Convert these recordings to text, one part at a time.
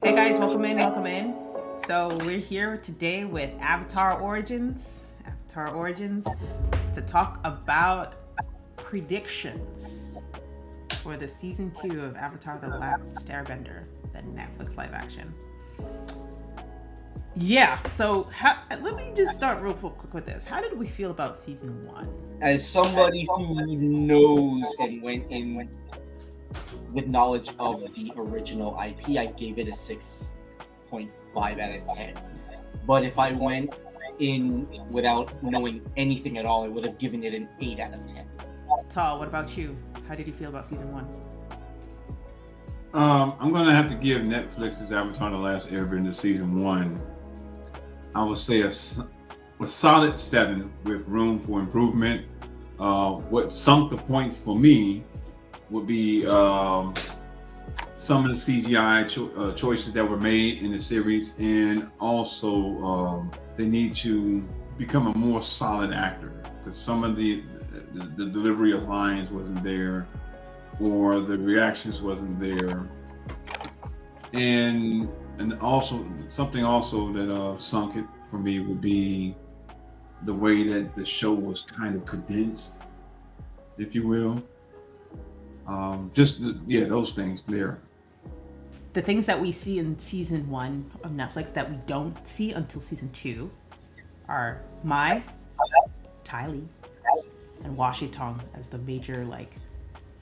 Hey guys, welcome in, welcome in. So we're here today with Avatar Origins, to talk about predictions for the season 2 of Avatar: The Last Airbender, the Netflix live action. Yeah, so let me just start real quick with this. How did we feel about season 1? As somebody who knows and went in with knowledge of the original IP, I gave it a 6.5 out of 10. But if I went in without knowing anything at all, I would have given it an 8 out of 10. Tal, what about you? How did you feel about season 1? I'm gonna have to give Netflix's Avatar: The Last Airbender season 1. I would say a solid 7 with room for improvement. What sunk the points for me would be some of the CGI choices that were made in the series, and also they need to become a more solid actor, because some of the delivery of lines wasn't there, or the reactions wasn't there, and also something also that sunk it for me would be the way that the show was kind of condensed, if you will. Those things there. The things that we see in season 1 of Netflix that we don't see until season 2 are Mai, Ty Lee, and Washi Tong as the major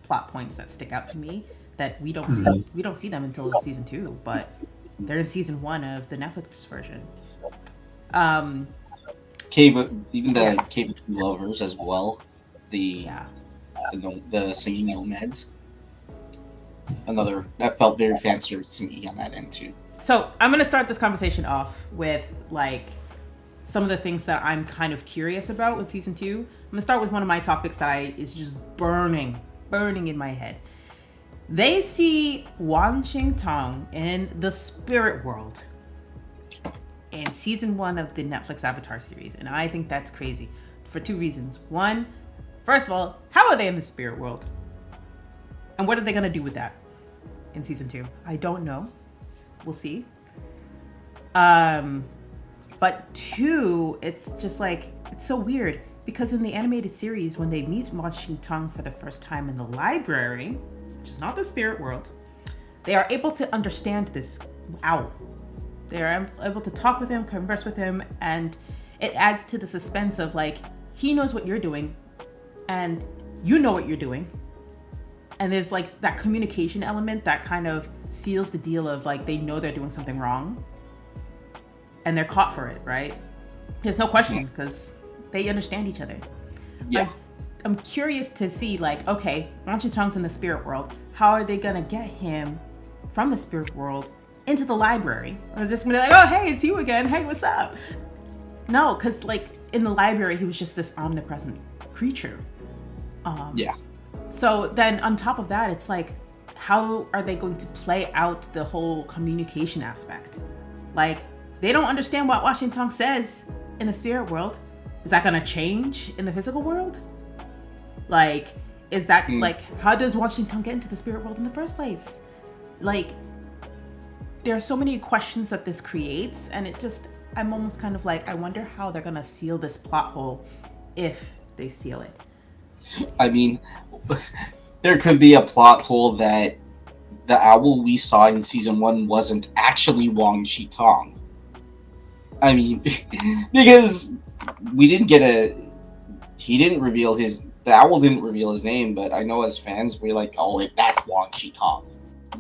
plot points that stick out to me that we don't see. We don't see them until season 2, but they're in season 1 of the Netflix version. Even the Cave of Two Lovers as well. The singing nomads. Another that felt very fan service to me on that end too. So I'm gonna start this conversation off with some of the things that I'm kind of curious about with season 2. I'm gonna start with one of my topics that is just burning in my head. They see Wan Ching Tong in the spirit world in season 1 of the Netflix Avatar series, and I think that's crazy for 2 reasons. One, first of all, how are they in the spirit world? And what are they gonna do with that in season 2? I don't know. We'll see. But 2, it's just it's so weird because in the animated series, when they meet Wan Ching Tong for the first time in the library, which is not the spirit world, they are able to understand this owl. They are able to talk with him, converse with him, and it adds to the suspense of he knows what you're doing, and you know what you're doing. And there's that communication element that kind of seals the deal of they know they're doing something wrong and they're caught for it, right? There's no question because they understand each other. Yeah. I'm curious to see okay, Wan Ching Tong's in the spirit world. How are they gonna get him from the spirit world into the library? Or just gonna be oh, hey, it's you again. Hey, what's up? No, because in the library, he was just this omnipresent creature. So then on top of that, it's how are they going to play out the whole communication aspect? They don't understand what Wan Ching Tong says in the spirit world. Is that gonna change in the physical world? Is that how does Wan Ching Tong get into the spirit world in the first place? There are so many questions that this creates, and I'm almost kind of I wonder how they're gonna seal this plot hole if they seal it. I mean, there could be a plot hole that the owl we saw in season 1 wasn't actually Wan Ching Tong. I mean, because we didn't get the owl didn't reveal his name, but I know as fans we're that's Wan Ching Tong.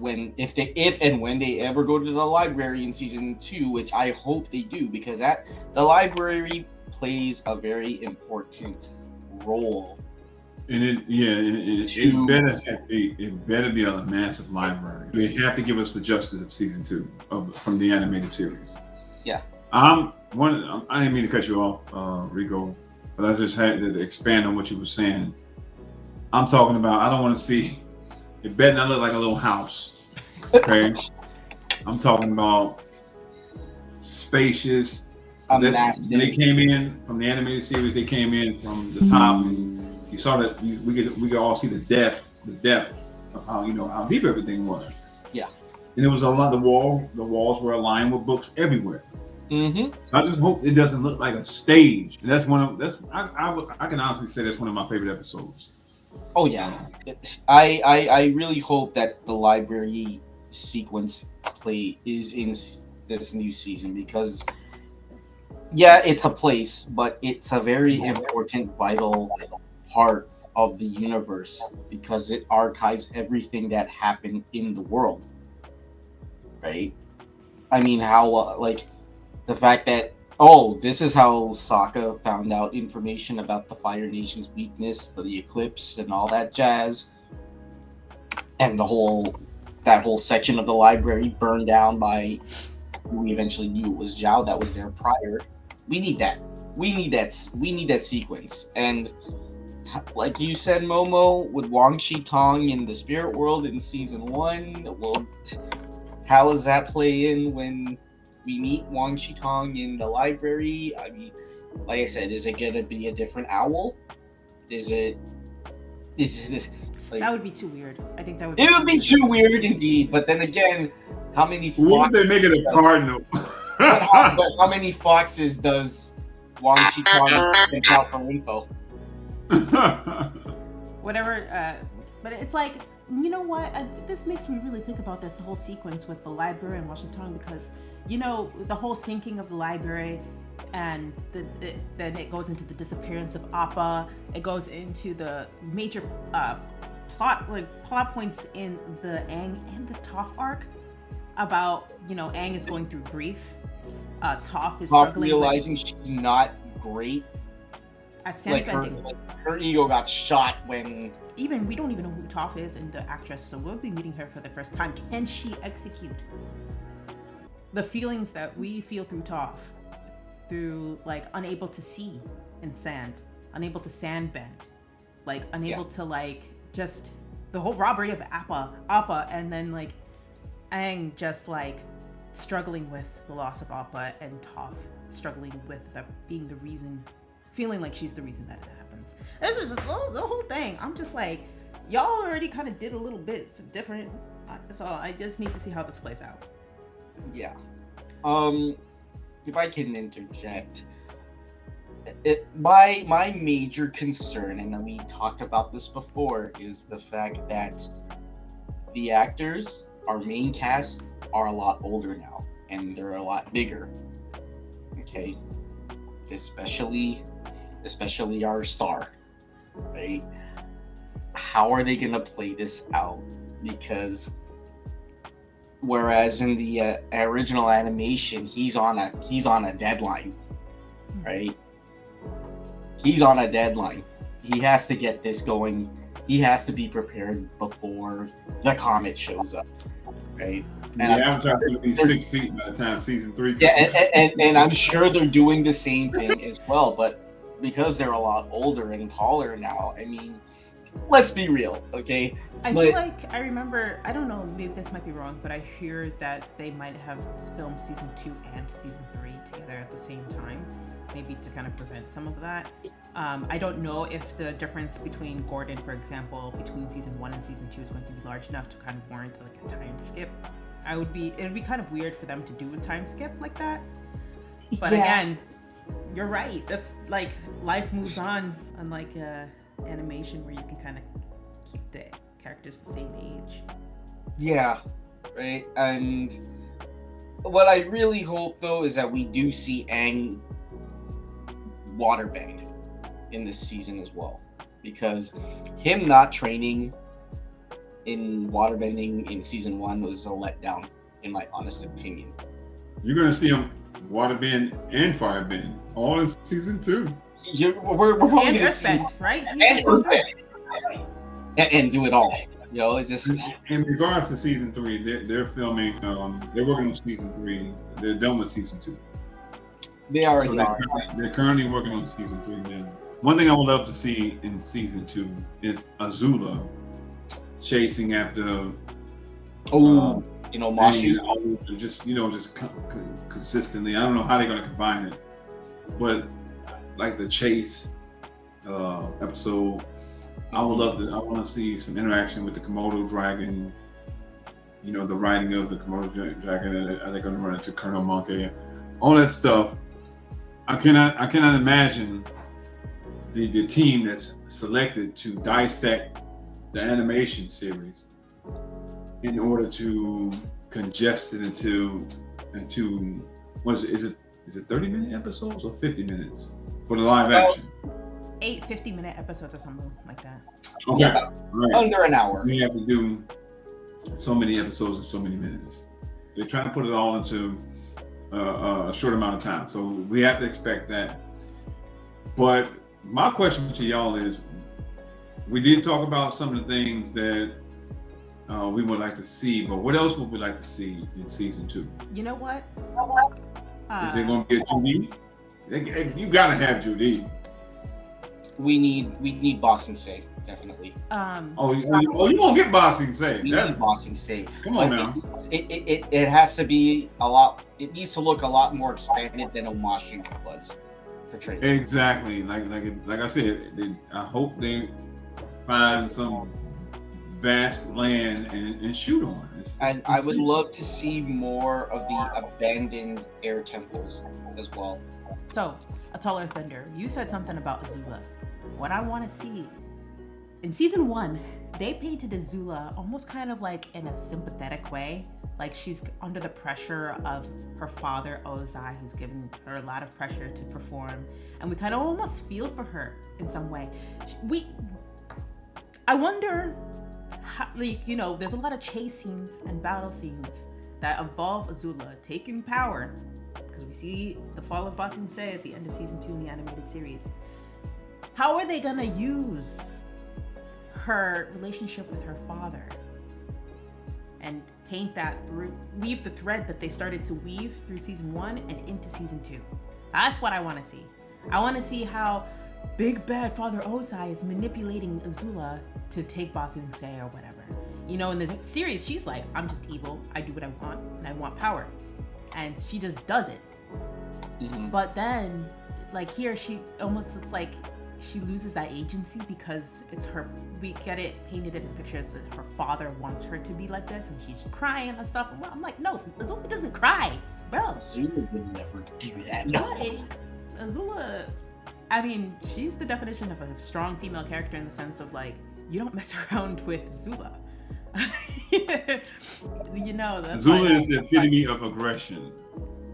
If and when they ever go to the library in season 2, which I hope they do, because the library plays a very important role. And it better be a massive library. They have to give us the justice of season 2 from the animated series. Yeah. I didn't mean to cut you off, Rico, but I just had to expand on what you were saying. I'm talking about, I don't want to see, it better not look like a little house. Okay? I'm talking about spacious. They came in from the animated series. They came in from the top, and you saw that we could all see the depth of how deep everything was. Yeah. and it was a lot. The walls were aligned with books everywhere. Mm-hmm. So I just hope it doesn't look like a stage. And I can honestly say that's one of my favorite episodes. Oh yeah, I really hope that the library sequence play is in this new season, because yeah, it's a place, but it's a very important, vital part of the universe, because it archives everything that happened in the world, right? I mean, how like the fact that, oh, this is how Sokka found out information about the Fire Nation's weakness, the eclipse, and all that jazz, and that whole section of the library burned down by who we eventually knew it was Zhao that was there prior. We need that. We need that. We need that sequence. And like you said, Momo, with Wang Tong in the spirit world in season 1, well, how does that play in when we meet Wang Tong in the library? I mean, like I said, is it gonna be a different owl? Is it this? Like, That would be too weird. I think that would. It would be too weird indeed. But then again, how many? What if they make it a cardinal? but how many foxes does Wang Tong send out for info? Whatever. But it's like, you know what? This makes me really think about this whole sequence with the library and Washington, because, you know, the whole sinking of the library, and then it goes into the disappearance of Appa. It goes into the major plot points in the Aang and the Toph arc about, you know, Aang is going through grief. Toph is struggling realizing she's not great at sandbending. Her ego got shot when. We don't even know who Toph is in the actress, so we'll be meeting her for the first time. Can she execute the feelings that we feel through Toph? Through, like, unable to see in sand, unable to sandbend, like, unable to, like, just the whole robbery of Appa, and then, like, Aang just, like, struggling with the loss of Appa, and Toph struggling with being the reason, feeling like she's the reason that it happens. This is just the whole thing. I'm just like, y'all already kind of did a little bit different, so I just need to see how this plays out. Yeah. If I can interject, my major concern, and we talked about this before, is the fact that the actors, our main cast, are a lot older now, and they're a lot bigger. Okay, especially our star, right? How are they gonna play this out? Because whereas in the original animation, he's on a deadline, right? He's on a deadline. He has to get this going. He has to be prepared before the comet shows up, right? And the Avatar's going to be 6 feet by the time season 3 comes. Yeah, and I'm sure they're doing the same thing as well, but because they're a lot older and taller now, I mean, let's be real, okay? I feel like I remember, I don't know, maybe this might be wrong, but I hear that they might have filmed season 2 and season 3 together at the same time, maybe to kind of prevent some of that. I don't know if the difference between Gordon, for example, between season 1 and season 2 is going to be large enough to kind of warrant like a time skip. It would be kind of weird for them to do a time skip like that. But again, you're right. That's like, life moves on, unlike animation where you can kind of keep the characters the same age. Yeah, right. And what I really hope, though, is that we do see Aang waterbend in this season as well, because him not training in waterbending in season 1 was a letdown, in my honest opinion. You're gonna see him waterbend and firebend all in season 2. We're probably and gonna see Earthbend, right? and Earthbend, and do it all. You know, it's just in regards to season 3, they're filming. They're working on season 3. They're done with season 2. They are. So they're currently working on season 3 now. One thing I would love to see in season 2 is Azula chasing after. Mashi. Just consistently. I don't know how they're going to combine it, but like the chase episode, I would love to. I want to see some interaction with the Komodo dragon, the writing of the Komodo dragon, and are they going to run into Colonel Monkey, all that stuff. I cannot imagine the team that's selected to dissect the animation series in order to congest it into what is it 30-minute episodes or 50 minutes for the live action? 8 50-minute episodes or something like that. Okay, Yeah, right. under an hour. We have to do so many episodes in so many minutes. They're trying to put it all into a short amount of time, so we have to expect that. But my question to y'all is, we did talk about some of the things that we would like to see, but what else would we like to see in season 2? You know what? Is there going to be a Judy? You gotta have Judy. We need Bossing Say, definitely. Oh, you won't get Bossing Say. We need Bossing Say. Come on now. It has to be a lot. It needs to look a lot more expanded than Omashu was portrayed. Exactly. Like I said, I hope they find some vast land and shoot on. And I would love to see more of the abandoned air temples as well. So, a tall earthbender, you said something about Azula. What I want to see, in season 1, they painted Azula almost kind of like in a sympathetic way. Like she's under the pressure of her father, Ozai, who's giving her a lot of pressure to perform. And we kind of almost feel for her in some way. I wonder how, there's a lot of chase scenes and battle scenes that involve Azula taking power, because we see the fall of Ba Sing Se at the end of season 2 in the animated series. How are they gonna use her relationship with her father and paint that through, weave the thread that they started to weave through season 1 and into season 2? That's what I want to see. I want to see how big bad Father Ozai is manipulating Azula to take Ba Sing Se or whatever. In the series, she's like, I'm just evil. I do what I want, and I want power. And she just does it. Mm-hmm. But then, like here, she almost, it's like she loses that agency because it's her. We get it painted as a picture as that her father wants her to be like this, and she's crying and stuff. And I'm like, no, Azula doesn't cry, bro. Azula would never do that. No. Azula, I mean, she's the definition of a strong female character in the sense of like, you don't mess around with Azula. That's Azula is the epitome of aggression.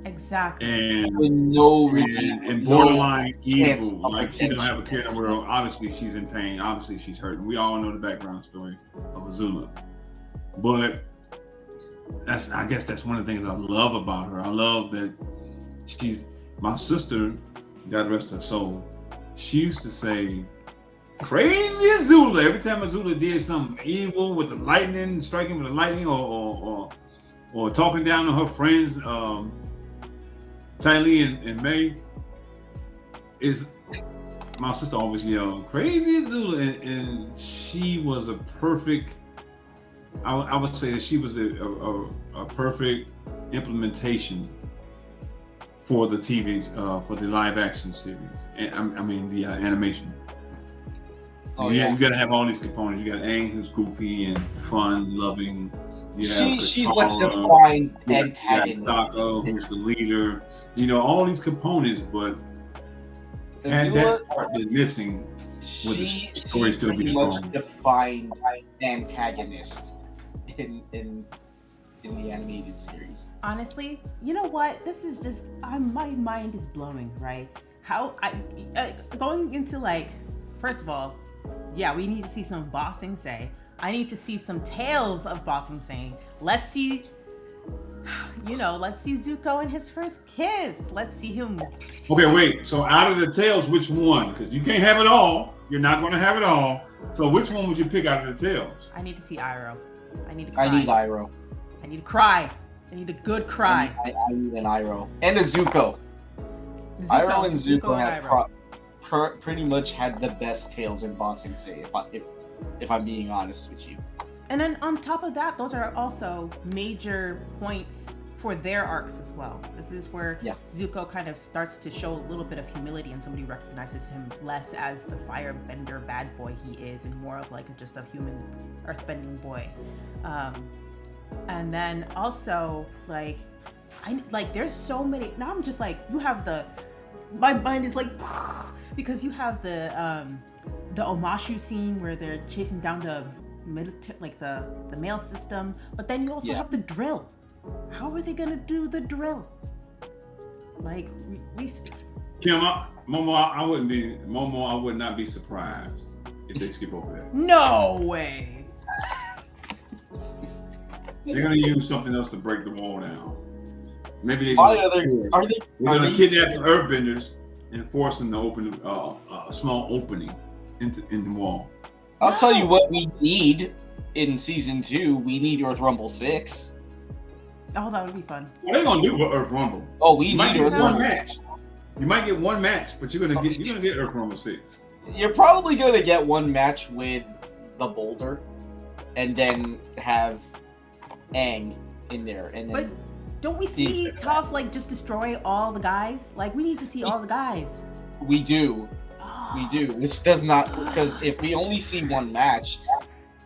Exactly. And with no routine. And borderline evil. Like, she attention. don't have a care in the world. Obviously, she's in pain. Obviously, she's hurting. We all know the background story of Azula. But I guess that's one of the things I love about her. I love that she's my sister, God rest her soul. She used to say, "Crazy Azula." Every time Azula did something evil with the lightning, striking with the lightning, or talking down on her friends, Ty Lee and May, is my sister always yelled, "Crazy Azula," and she was a perfect. I would say that she was a perfect implementation for the TV's for the live action series. And I mean the animation. Oh yeah, yeah, you gotta have all these components. You got Aang, who's goofy and fun, loving. She's what's defined antagonist. Sokka, who's the leader. All these components, but and that part they're missing. She pretty much defined antagonist in the animated series. Honestly, you know what? This is just my mind is blowing, right? How going into like, first of all, yeah, we need to see some Ba Sing Se. I need to see some tales of Ba Sing Se. Let's see Zuko and his first kiss. Let's see him. Okay, wait. So out of the tales, which one? Because you can't have it all. You're not going to have it all. So which one would you pick out of the tales? I need to see Iroh. I need to cry. I need Iroh. I need to cry. I need a good cry. I need an Iroh. And a Zuko. Iroh and Zuko have pretty much had the best tales in Ba Sing Se, if I'm being honest with you. And then on top of that, those are also major points for their arcs as well. This is where Zuko kind of starts to show a little bit of humility, and somebody recognizes him less as the firebender bad boy he is, and more of like just a human earthbending boy. And then also there's so many. Now I'm just like, you have my mind is like because you have the Omashu scene where they're chasing down the the mail system, but then you also have the drill. How are they gonna do the drill? Like we Kim, I would not be surprised if they skip over that. No way. They're gonna use something else to break the wall down. Maybe they're gonna kidnap the Earthbenders and force them to open a small opening in the wall. I'll tell you what we need in season 2. We need Earth Rumble 6. Oh, that would be fun. What are they gonna do with Earth Rumble? Oh, we need Earth Rumble match. You might get one match, but you're gonna get Earth Rumble 6. You're probably gonna get one match with the Boulder, and then have Aang in there, and then. But don't we see Toph just destroy all the guys? Like, we need to see all the guys. We do. We do. Which does not, because if we only see one match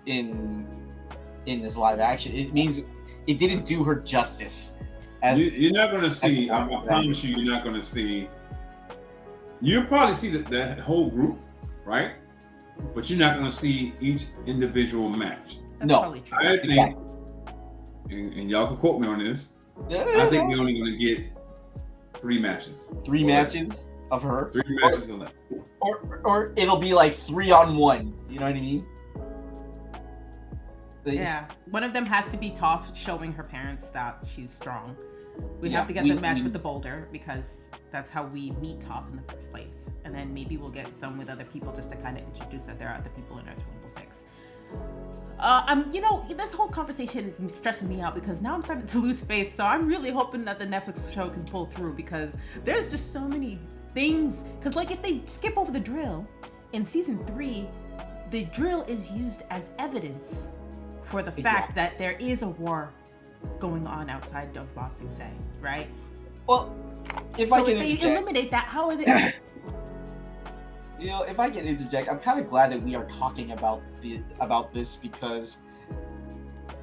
in this live action, it means it didn't do her justice. You're not going to see. I promise you, you're not going to see. You'll probably see that whole group, right? But you're not going to see each individual match. That's probably true. I think, and y'all can quote me on this. I think we're only going to get 3 matches. 3 matches of her. 3 matches of that. Or it'll be like 3-on-1. You know what I mean? Yeah. One of them has to be Toph showing her parents that she's strong. We have to get the match with the Boulder because that's how we meet Toph in the first place. And then maybe we'll get some with other people just to kind of introduce that there are other people in Earth Rumble 6. This whole conversation is stressing me out because now I'm starting to lose faith. So I'm really hoping that the Netflix show can pull through because there's just so many things. Because if they skip over the drill in season 3, the drill is used as evidence for the fact that there is a war going on outside of Ba Sing Se, right? Well, if they eliminate that, how are they? If I can interject, I'm kind of glad that we are talking about this because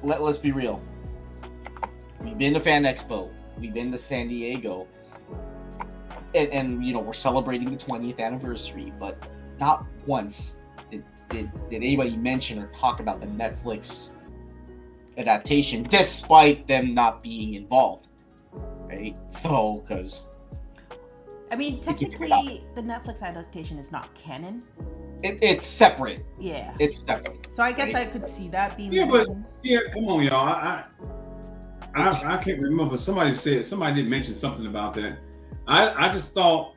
let's be real. We've been to Fan Expo, we've been to San Diego, and we're celebrating the 20th anniversary, but not once did anybody mention or talk about the Netflix adaptation, despite them not being involved, right? So, because technically, the Netflix adaptation is not canon. It's separate. Yeah, it's separate. So I guess I could see that being. Come on, y'all. I can't remember. Somebody did mention something about that. I just thought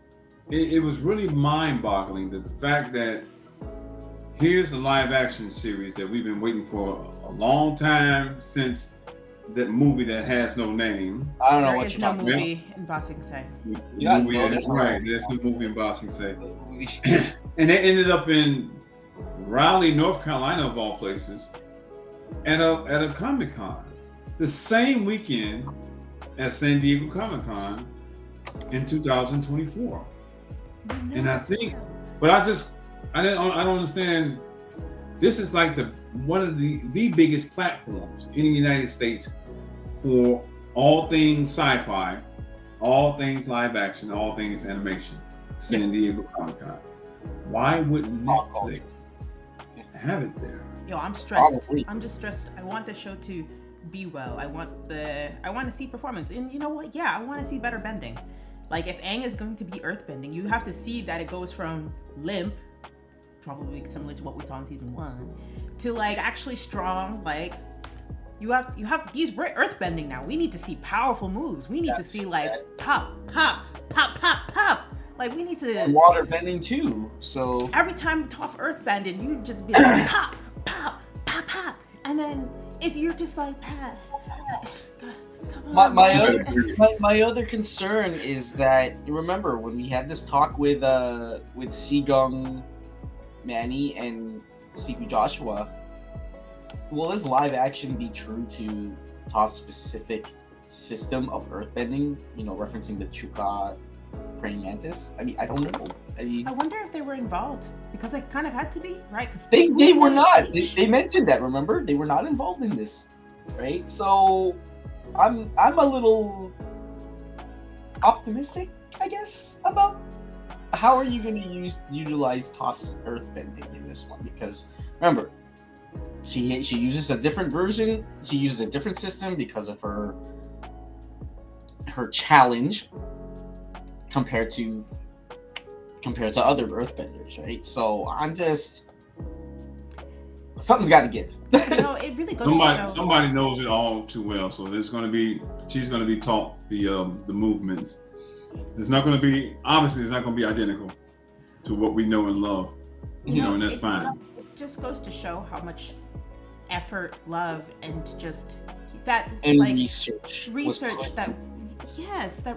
it was really mind-boggling that the fact that here's the live-action series that we've been waiting for a long time since that movie that has no name. I don't know what you're talking about. There is no movie in Ba Sing Se. There's no movie in Ba Sing Se. And they ended up in Raleigh, North Carolina, of all places, at a Comic-Con. The same weekend as San Diego Comic-Con in 2024. And I think, but I don't understand. This is like one of the biggest platforms in the United States for all things sci-fi, all things live action, all things animation. San Diego Comic-Con. Why wouldn't Netflix have it there? I'm stressed. I'm just stressed. I want the show to be well. I want to see performance. And you know what? Yeah, I want to see better bending. If Aang is going to be earthbending, you have to see that it goes from limp, probably similar to what we saw in season 1, to actually strong. You have these earthbending now. We need to see powerful moves. We need to see pop, pop, pop, pop, pop. We need to and water bending too. So every time Toph earthbending, you just be like pop, pop, pop, pop, and then if you're just come on. My other concern is that remember when we had this talk with Seagung, Manny, and Sifu Joshua. Will this live action be true to Toph's specific system of earthbending? Referencing the Chuka praying mantis. I don't know. I wonder if they were involved because they kind of had to be, right? Because they were not. They mentioned that. Remember, they were not involved in this. right? So I'm a little optimistic, I guess, about how are you going to utilize Toph's earthbending in this one? Because remember, she uses a different version. She uses a different system because of her challenge compared to other earthbenders, right? So I'm just something's got to give. It really goes to show. Somebody knows it all too well. So she's going to be taught the movements. It's not going to be identical to what we know and love, and that's fine. It just goes to show how much effort, love, and just that and research that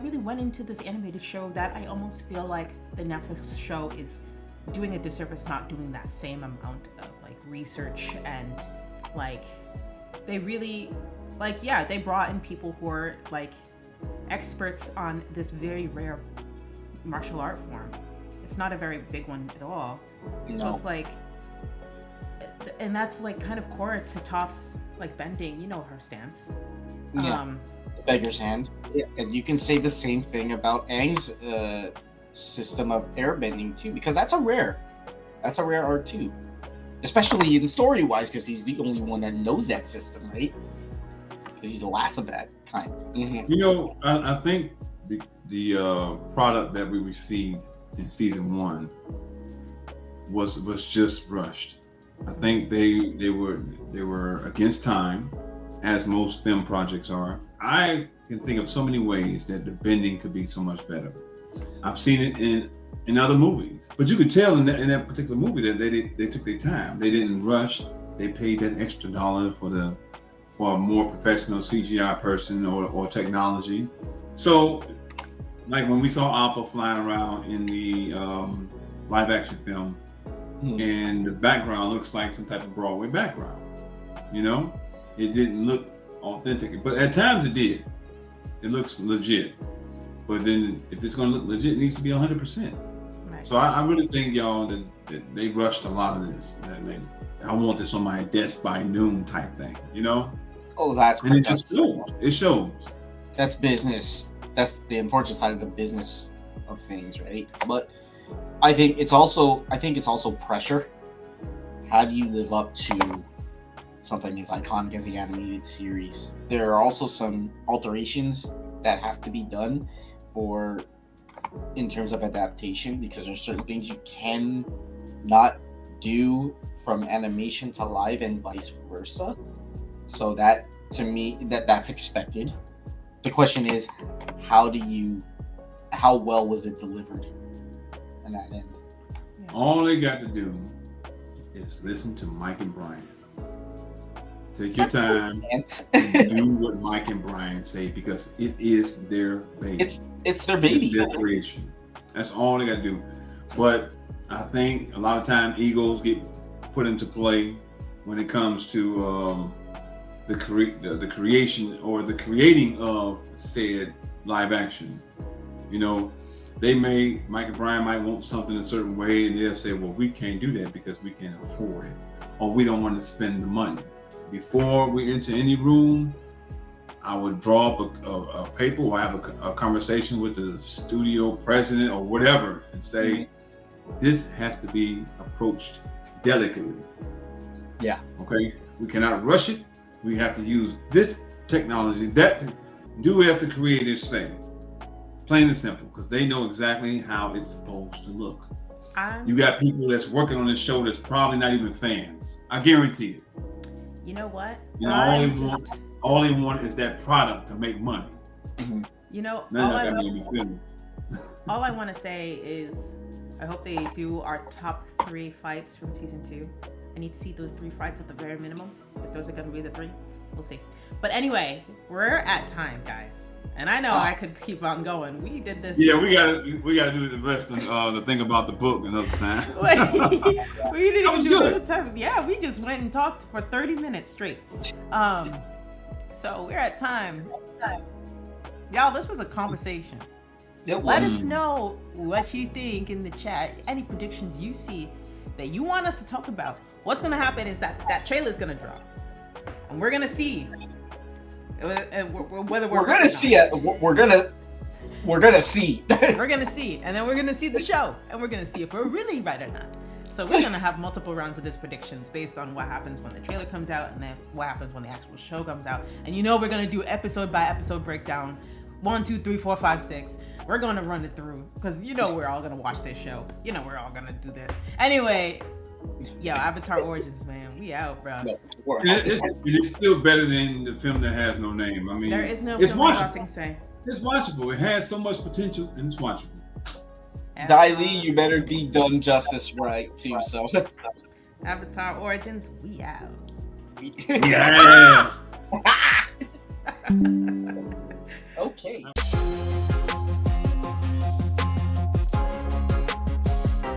really went into this animated show, that I almost feel like the Netflix show is doing a disservice not doing that same amount of like research, and like they really they brought in people who are like experts on this very rare martial art form. It's not a very big one at all. No. So it's like, and that's like kind of core to Toph's like bending, her stance. The beggar's hand. Yeah, and you can say the same thing about Aang's system of airbending too, because that's a rare art too, especially in story wise, because he's the only one that knows that system, right? Because he's the last of that kind. Mm-hmm. I think the product that we received in season 1 was just rushed. I think they were against time, as most film projects are. I can think of so many ways that the bending could be so much better. I've seen it in other movies, but you could tell in that particular movie that they took their time. They didn't rush. They paid that extra $1 for a more professional CGI person or technology. So, like when we saw Appa flying around in the live action film, and the background looks like some type of Broadway background, it didn't look authentic, but at times it did. It looks legit, but then if it's going to look legit, it needs to be 100%. Right. So I really think, y'all, that they rushed a lot of this. I want this on my desk by noon type thing, Oh, that's and it just shows. It shows. That's business. That's the unfortunate side of the business of things, right? But I think it's also pressure. How do you live up to something as iconic as the animated series? There are also some alterations that have to be done in terms of adaptation, because there's certain things you can not do from animation to live and vice versa. So that, to me, that's expected. The question is, how well was it delivered in that end? All they got to do is listen to Mike and Brian. Take your time and do what Mike and Brian say, because it is their baby. It's their baby. It's their creation. That's all they got to do. But I think a lot of time egos get put into play when it comes to the creation or the creating of said live action. Mike and Brian might want something a certain way, and they'll say, well, we can't do that because we can't afford it, or we don't want to spend the money. Before we enter any room, I would draw up a paper, or have a conversation with the studio president or whatever, and say, this has to be approached delicately. Yeah. Okay? We cannot rush it. We have to use this technology, do as the creators say. Plain and simple, because they know exactly how it's supposed to look. You got people that's working on this show that's probably not even fans. I guarantee it. You know what? All they want is that product to make money. Mm-hmm. All I want to say is, I hope they do our top 3 fights from season 2. I need to see those 3 fights at the very minimum. If those are going to be the 3, we'll see. But anyway, we're at time, guys. And I know I could keep on going. We did this. Yeah, we gotta do the rest of the thing about the book another time. We didn't even do it another time. Yeah, we just went and talked for 30 minutes straight. So we're at time. Y'all, this was a conversation. Let us know what you think in the chat. Any predictions you see that you want us to talk about. What's gonna happen is that trailer's gonna drop, and we're gonna see Whether we're gonna see it. We're gonna see. We're gonna see, and then we're gonna see the show, and we're gonna see if we're really right or not. So we're gonna have multiple rounds of this predictions based on what happens when the trailer comes out, and then what happens when the actual show comes out. And we're gonna do episode by episode breakdown, 1, 2, 3, 4, 5, 6. We're gonna run it through because we're all gonna watch this show. We're all gonna do this anyway. Yo, Avatar Origins, man, we out, bro. No, it's still better than the film that has no name. I mean, there is no it's film crossing say. It's watchable. It has so much potential, and it's watchable. Dai Li, you better be done justice right too. So, Avatar Origins, we out. Yeah. Okay.